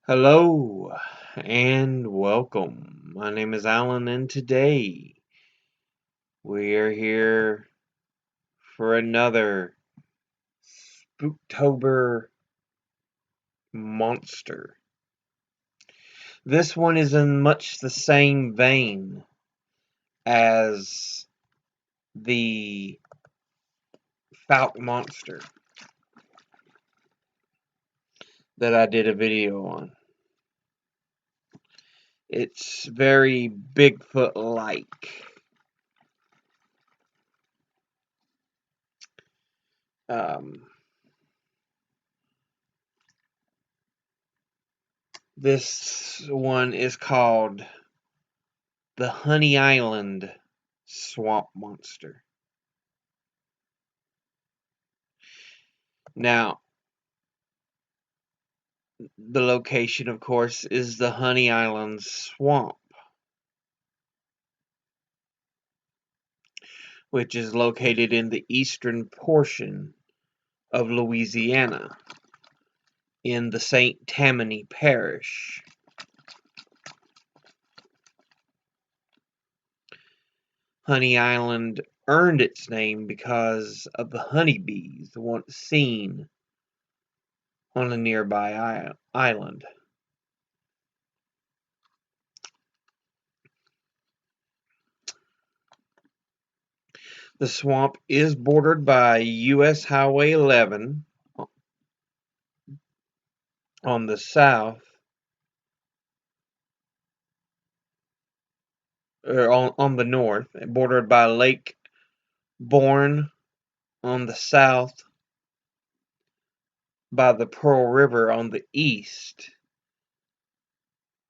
Hello and welcome. My name is Alan, and today we are here for another Spooktober monster. This one is in much the same vein as the Fouke monster that I did a video on. It's very Bigfoot-like. This one is called the Honey Island Swamp Monster. Now, the location, of course, is the Honey Island Swamp, which is located in the eastern portion of Louisiana in the St. Tammany Parish. Honey Island earned its name because of the honeybees once seen on a nearby island. The swamp is bordered by U.S. Highway 11 on the south, or on the north, bordered by Lake Borgne on the south, by the Pearl River on the east,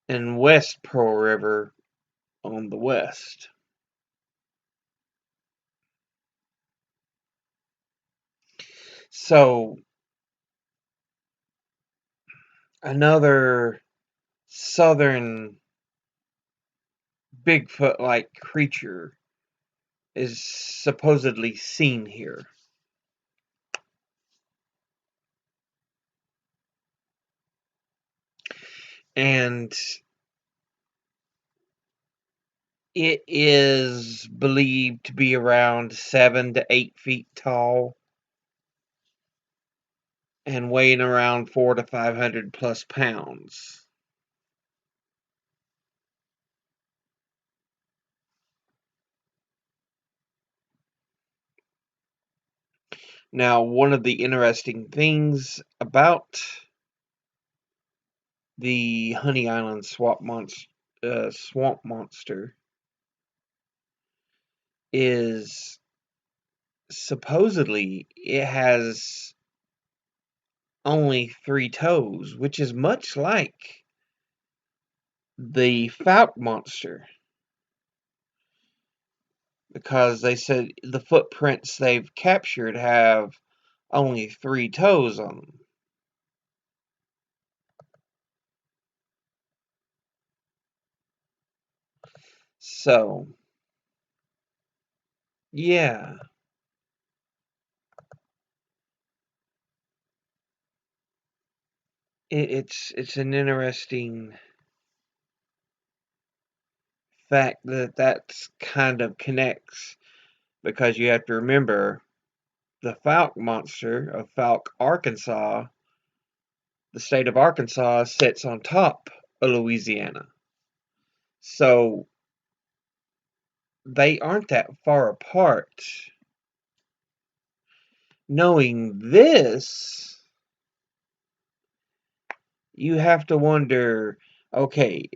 and West Pearl River on the west. So, another southern Bigfoot-like creature is supposedly seen here. And it is believed to be around 7 to 8 feet tall and weighing around 400 to 500 plus pounds. Now, one of the interesting things about the Honey Island swamp monster is supposedly it has only 3 toes, which is much like the Fouke monster, because they said the footprints they've captured have only 3 toes on them. So, yeah. It's an interesting fact that that's kind of connects, because you have to remember the Fouke monster of Fouke, Arkansas. The state of Arkansas sits on top of Louisiana, so they aren't that far apart. Knowing this, you have to wonder, okay,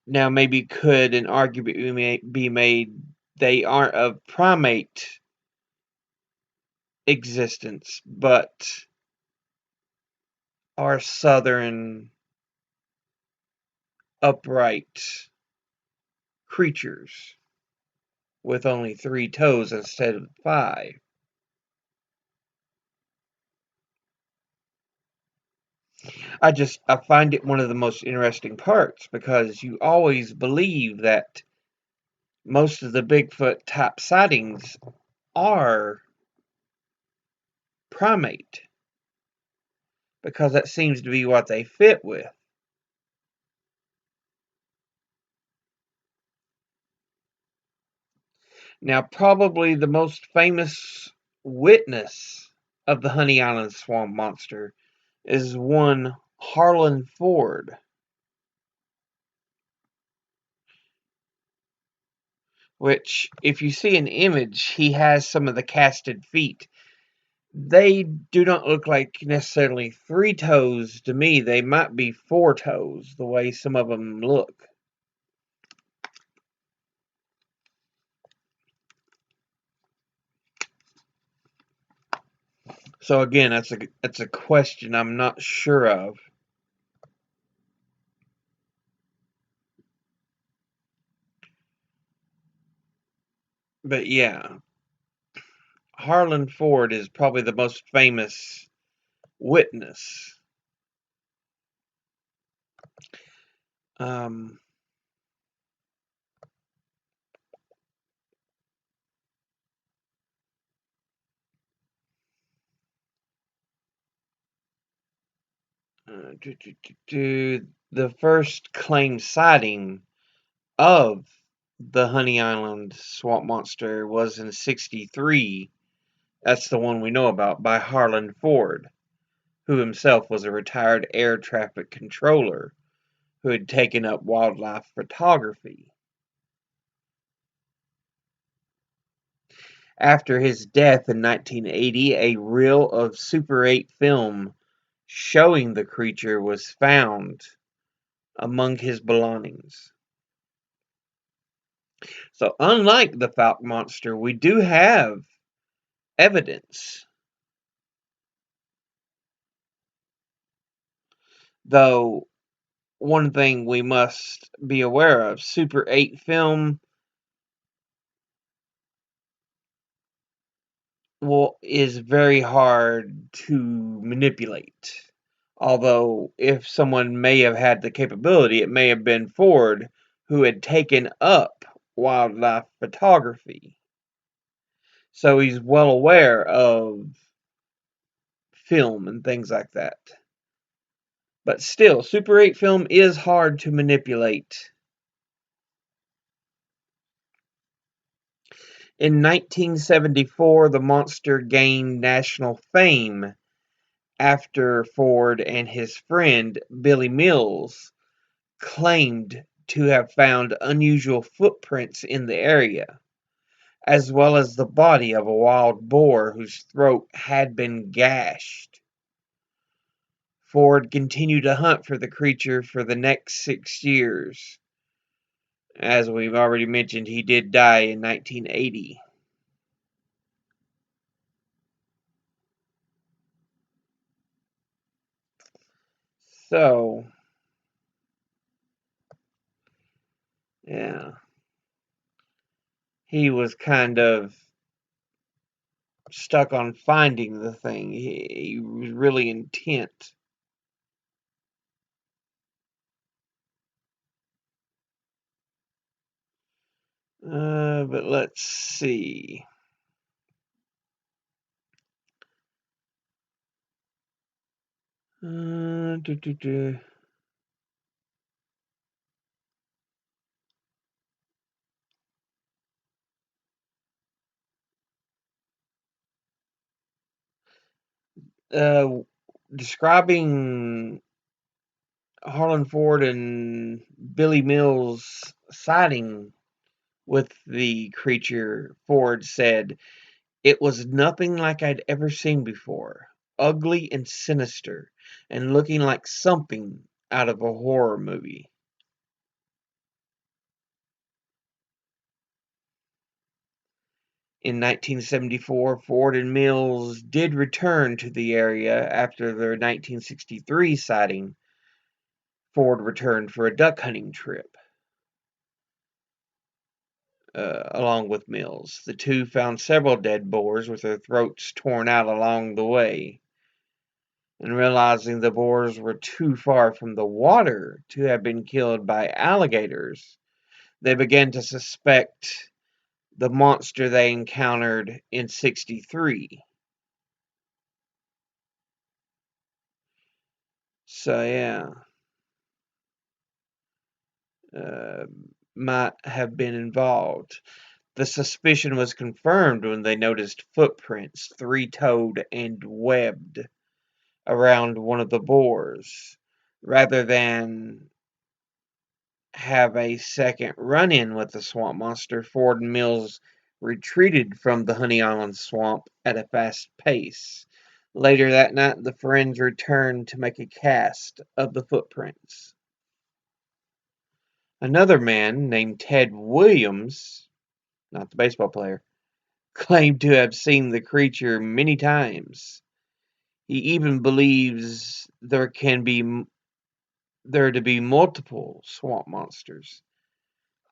now maybe could an argument be made they aren't of primate existence, but are southern upright creatures with only 3 toes instead of 5. I find it one of the most interesting parts, because you always believe that most of the Bigfoot type sightings are primate, because that seems to be what they fit with. Now, probably the most famous witness of the Honey Island swamp monster is one Harlan Ford, which, if you see an image, he has some of the casted feet. They do not look like necessarily 3 toes to me. They might be 4 toes, the way some of them look. So again, that's a question I'm not sure of. But yeah, Harlan Ford is probably the most famous witness. Um, the first claimed sighting of the Honey Island swamp monster was in '63. That's the one we know about, by Harlan Ford, who himself was a retired air traffic controller who had taken up wildlife photography. After his death in 1980, a reel of Super 8 film showing the creature was found among his belongings. So, unlike the Fouke monster, we do have evidence. Though, one thing we must be aware of, Super 8 film is very hard to manipulate. Although, if someone may have had the capability, it may have been Ford who had taken up wildlife photography. So he's well aware of film and things like that. But still, Super 8 film is hard to manipulate. In 1974, the monster gained national fame after Ford and his friend Billy Mills claimed to have found unusual footprints in the area, as well as the body of a wild boar whose throat had been gashed. Ford continued to hunt for the creature for the next 6 years. As we've already mentioned, he did die in 1980. So, yeah, he was kind of stuck on finding the thing. He was really intent. But let's see. Uh, do, do, do. Uh, Describing Harlan Ford and Billy Mills' sighting with the creature, Ford said, "It was nothing like I'd ever seen before. Ugly and sinister, and looking like something out of a horror movie." In 1974, Ford and Mills did return to the area after their 1963 sighting. Ford returned for a duck hunting trip along with Mills. The two found several dead boars with their throats torn out along the way. And realizing the boars were too far from the water to have been killed by alligators, they began to suspect the monster they encountered in '63. So, yeah, uh, might have been involved. The suspicion was confirmed when they noticed footprints, three-toed and webbed, around one of the boars. Rather than have a second run-in with the swamp monster, Ford and Mills retreated from the Honey Island swamp at a fast pace. Later that night, the friends returned to make a cast of the footprints. Another man named Ted Williams, not the baseball player, claimed to have seen the creature many times. He even believes there to be multiple swamp monsters.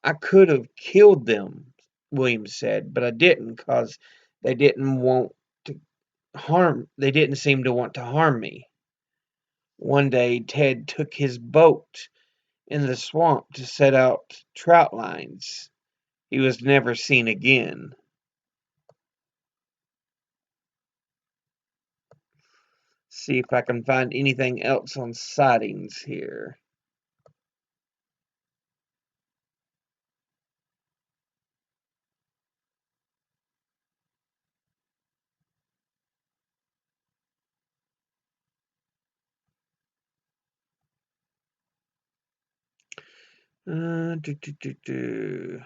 I could have killed them, Williams said, but I didn't because they didn't want to they didn't seem to want to harm me. One day Ted took his boat in the swamp to set out trout lines. He was never seen again. See if I can find anything else on sightings here. Uh, do, do, do, do.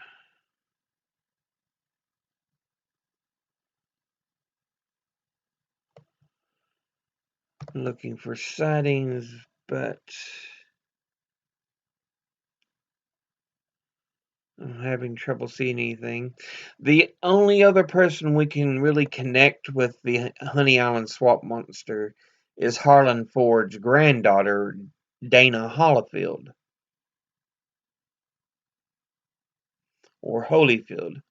Looking for sightings, but I'm having trouble seeing anything. The only other person we can really connect with the Honey Island swamp monster is Harlan Ford's granddaughter, Dana Hollifield, or Holyfield,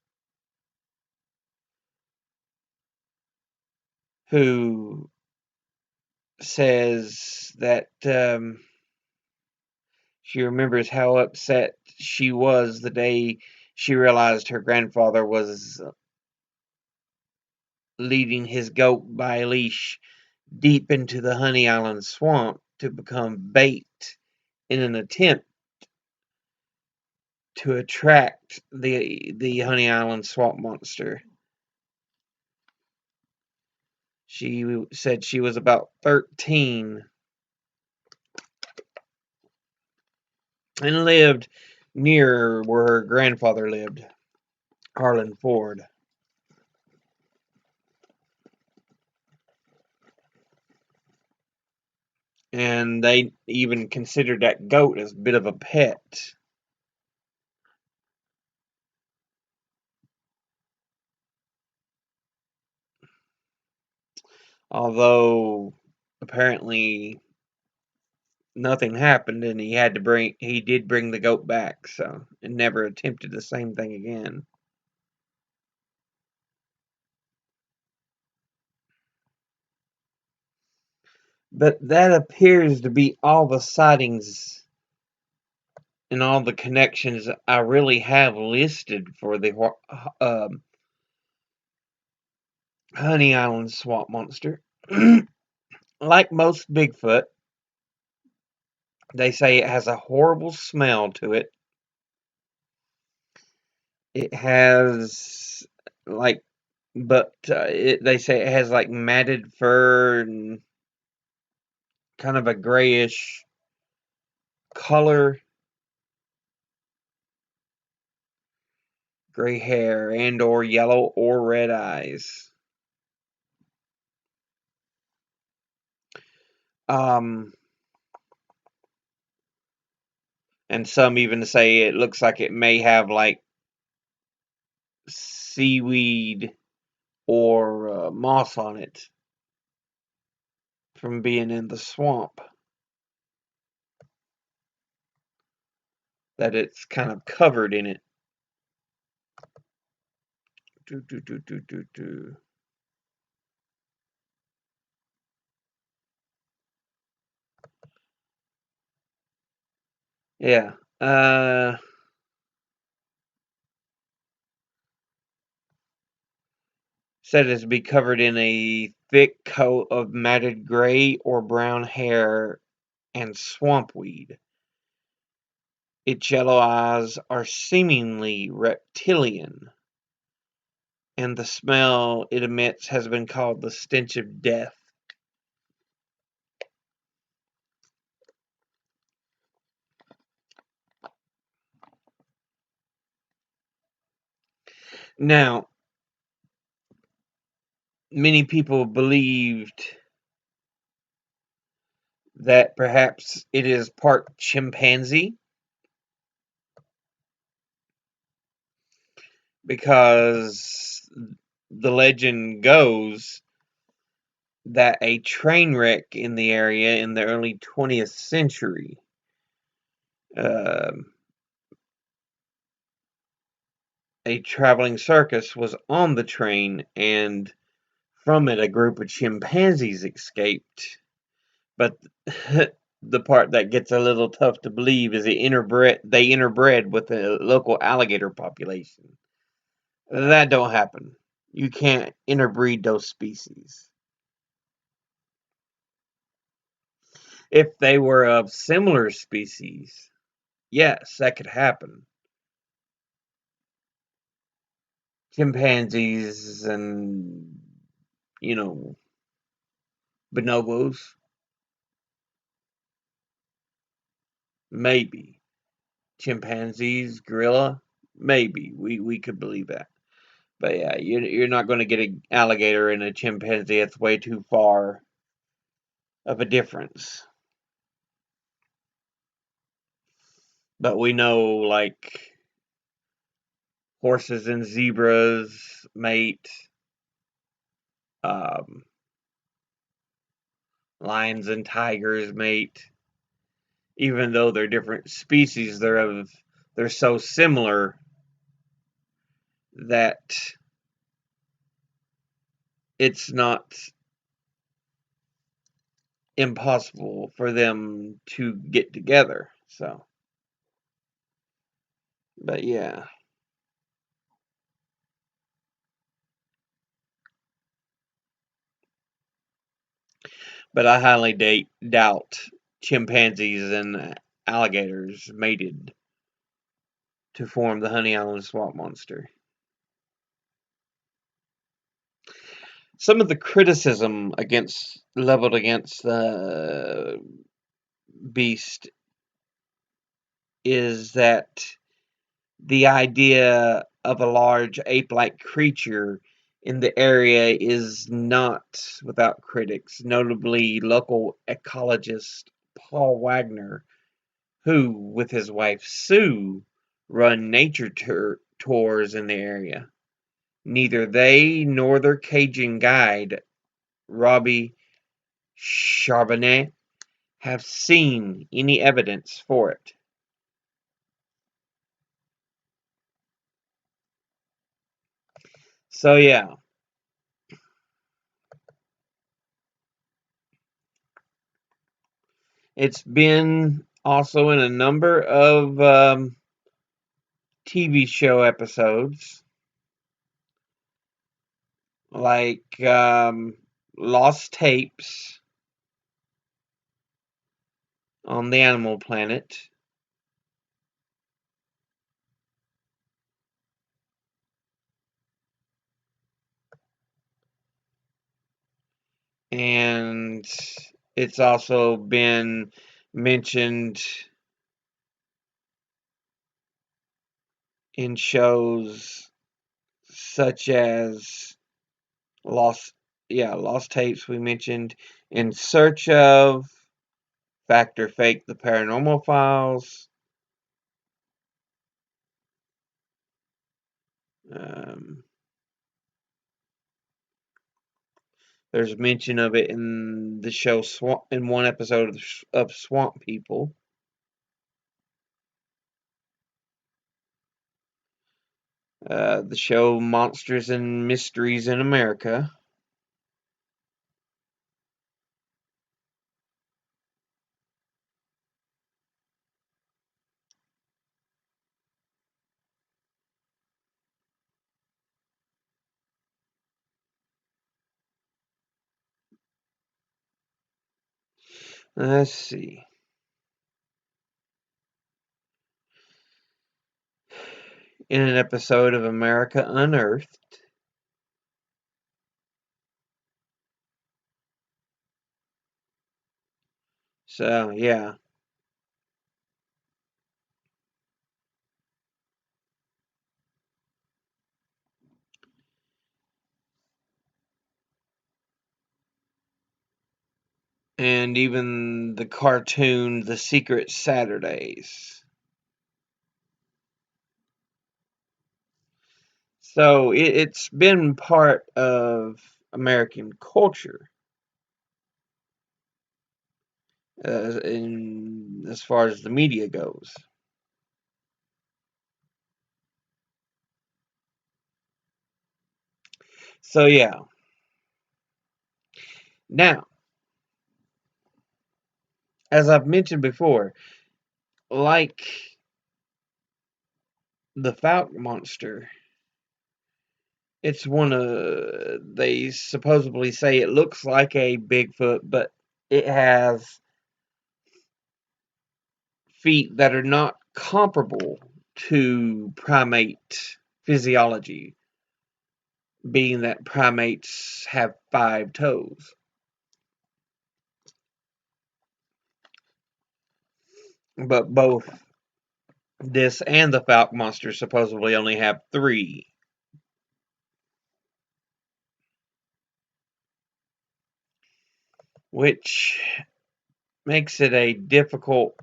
who says that she remembers how upset she was the day she realized her grandfather was leading his goat by a leash deep into the Honey Island swamp to become bait in an attempt to attract the Honey Island swamp monster. She said she was about 13 and lived near where her grandfather lived, Harlan Ford. And they even considered that goat as a bit of a pet. Although apparently nothing happened and he did bring the goat back, so and never attempted the same thing again. But that appears to be all the sightings and all the connections I really have listed for the Honey Island swamp monster. Like most Bigfoot, they say it has a horrible smell to it. It has like, they say it has like matted fur and kind of a grayish color, gray hair, and or yellow or red eyes. Um, and some even say it looks like it may have like seaweed or moss on it from being in the swamp. That it's kind of covered in it. Do, do, do, do, do, do. Yeah. Said it's to be covered in a thick coat of matted gray or brown hair and swamp weed. Its yellow eyes are seemingly reptilian, and the smell it emits has been called the stench of death. Now, many people believed that perhaps it is part chimpanzee because the legend goes that a train wreck in the area in the early 20th century uh, a traveling circus was on the train, and from it a group of chimpanzees escaped. But the part that gets a little tough to believe is they interbred with the local alligator population. That don't happen. You can't interbreed those species. If they were of similar species, yes, that could happen. Chimpanzees and, you know, bonobos, maybe. Chimpanzees, gorilla, maybe. We could believe that. But yeah, you're not going to get an alligator and a chimpanzee. It's way too far of a difference. But we know, like, horses and zebras mate, um, lions and tigers mate. Even though they're different species, they're so similar that it's not impossible for them to get together. So, but yeah. But I highly doubt chimpanzees and alligators mated to form the Honey Island swamp monster. Some of the criticism against leveled against the beast is that the idea of a large ape-like creature in the area is not without critics, notably local ecologist Paul Wagner, who, with his wife Sue, run nature tours in the area. Neither they nor their Cajun guide, Robbie Charbonnet, have seen any evidence for it. So yeah, it's been also in a number of TV show episodes, like Lost Tapes on the Animal Planet, and it's also been mentioned in shows such as Lost, yeah, Lost Tapes we mentioned, In Search of, Fact or Fake, The Paranormal Files. Um, there's mention of it in the show in one episode of Swamp People. The show Monsters and Mysteries in America. Let's see. In an episode of America Unearthed, So, yeah. And even the cartoon, The Secret Saturdays. So, it's been part of American culture. As far as the media goes. So yeah. Now, as I've mentioned before, like the Fouke monster, it's one of they supposedly say it looks like a Bigfoot, but it has feet that are not comparable to primate physiology, being that primates have 5 toes. But both this and the Fouke monster supposedly only have 3, which makes it a difficult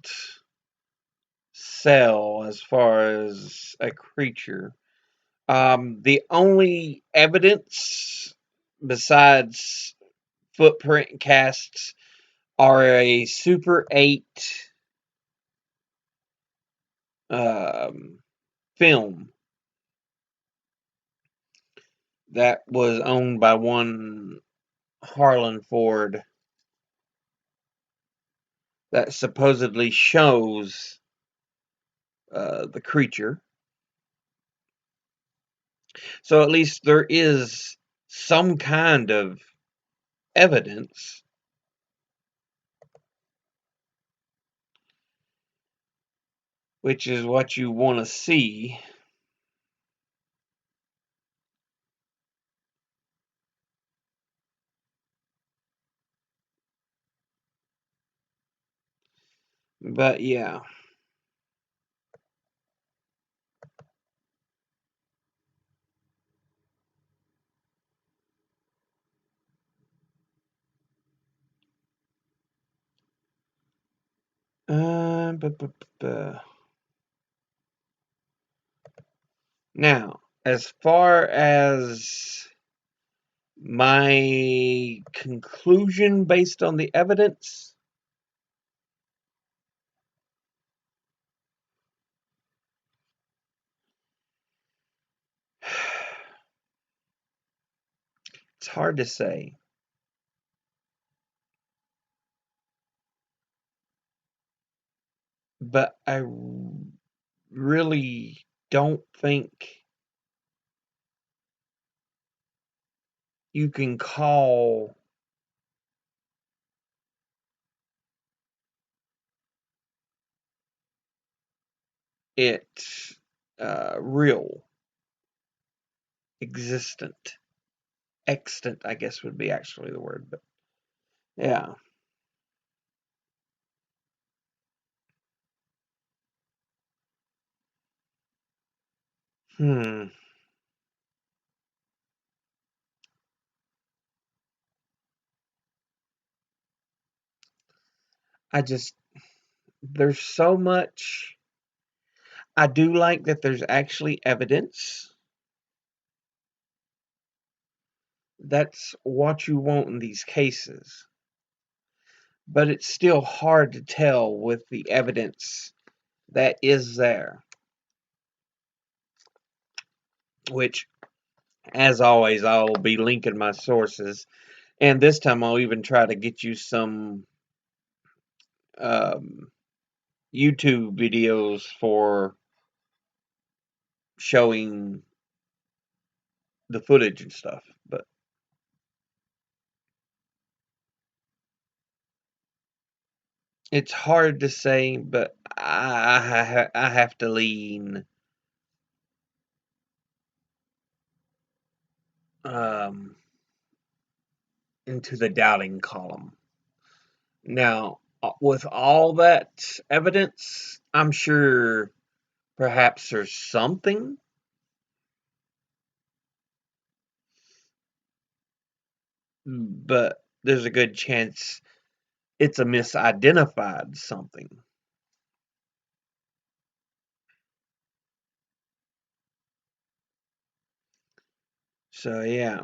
sell as far as a creature. The only evidence besides footprint casts are a Super 8 um, film that was owned by one Harlan Ford that supposedly shows the creature. So at least there is some kind of evidence, which is what you want to see. But yeah. Uh, bu- bu- bu- bu- Now, as far as my conclusion based on the evidence, it's hard to say. But I really don't think you can call it real, existent, extant, I guess would be actually the word. But yeah. Hmm. I just, there's so much. I do like that there's actually evidence. That's what you want in these cases. But it's still hard to tell with the evidence that is there. Which, as always, I'll be linking my sources. And this time I'll even try to get you some um, YouTube videos for showing the footage and stuff. But it's hard to say, but I have to lean um, into the doubting column. Now, with all that evidence, I'm sure perhaps there's something, but there's a good chance it's a misidentified something. So, yeah.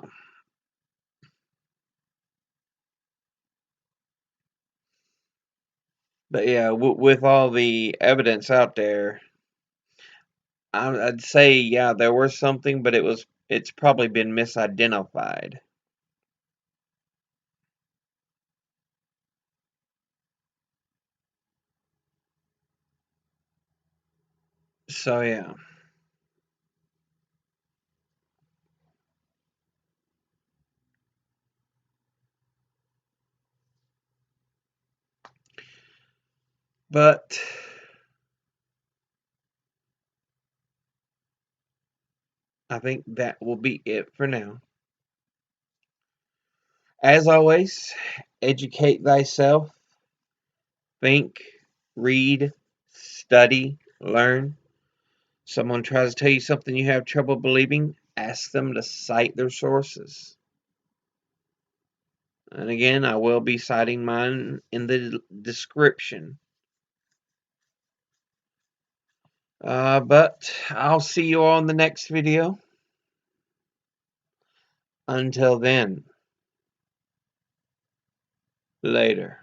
But yeah, with all the evidence out there, I'd say, yeah, there was something, but it's probably been misidentified. So, yeah. But I think that will be it for now. As always, educate thyself, think, read, study, learn. Someone tries to tell you something you have trouble believing, ask them to cite their sources. And again, I will be citing mine in the description. But I'll see you all in the next video. Until then, later.